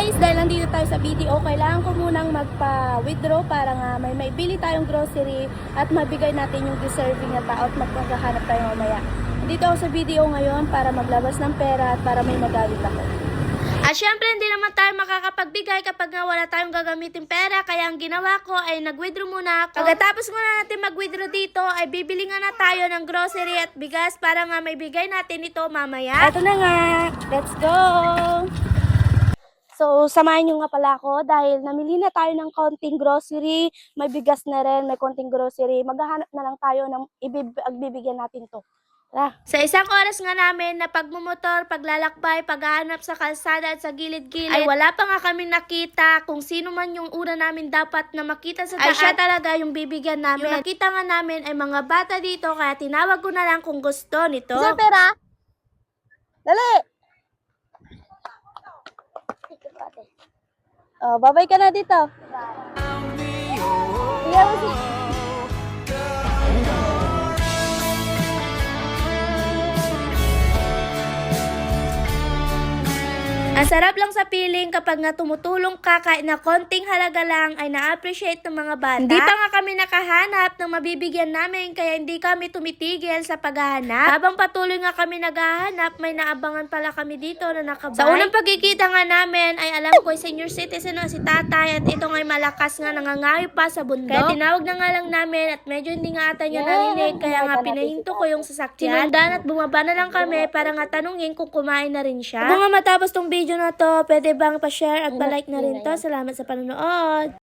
Guys, dahil nandito tayo sa BDO, kailangan ko munang magpa-withdraw para nga may maibili tayong grocery at mabigay natin yung deserving na tao at maghahanap tayo mamaya. Dito ako sa BDO ngayon para maglabas ng pera at para may magalit ako. At syempre, hindi naman tayo makakapagbigay kapag nga wala tayong gagamitin pera. Kaya ang ginawa ko ay nag-withdraw muna ako. Pagkatapos muna natin mag-withdraw dito, ay bibili nga na tayo ng grocery at bigas para nga may bigay natin ito mamaya. Ito na nga. Let's go! So, samahan nyo nga pala ako dahil namili na tayo ng konting grocery. May bigas na rin, may konting grocery. Maghahanap na lang tayo ng ibibigyan natin to. Sa isang oras nga namin na pagmumotor, paglalakbay, paghahanap sa kalsada at sa gilid-gilid, ay wala pa nga kami nakita kung sino man yung una namin dapat na makita sa daan. Ay siya talaga yung bibigyan namin. Yung nakita nga namin ay mga bata dito, kaya tinawag ko na lang kung gusto nito. Isa pera? Dali! Oh, babay ka na dito. Iyaw mo si... Ang sarap lang sa feeling kapag nga tumutulong ka kahit na konting halaga lang ay na-appreciate ng mga bata. Hindi pa nga kami nakahanap ng mabibigyan namin kaya hindi kami tumitigil sa paghahanap. Habang patuloy nga kami naghahanap, may naabangan pala kami dito na nakabike. Sa unang pagkikita nga namin ay alam ko senior citizen na si tatay at ito nga'y malakas nga nangangayo pa sa bundok. Kaya tinawag na nga lang namin at medyo hindi nga ata niya narinig kaya nga pinahinto ko yung sasakyan. Sinundan at bumaba na lang kami para nga tanungin kung kumain na rin siya. Kung nga matapos tong video na to, pwede bang pa-share at pa-like na rin to? Salamat sa panonood!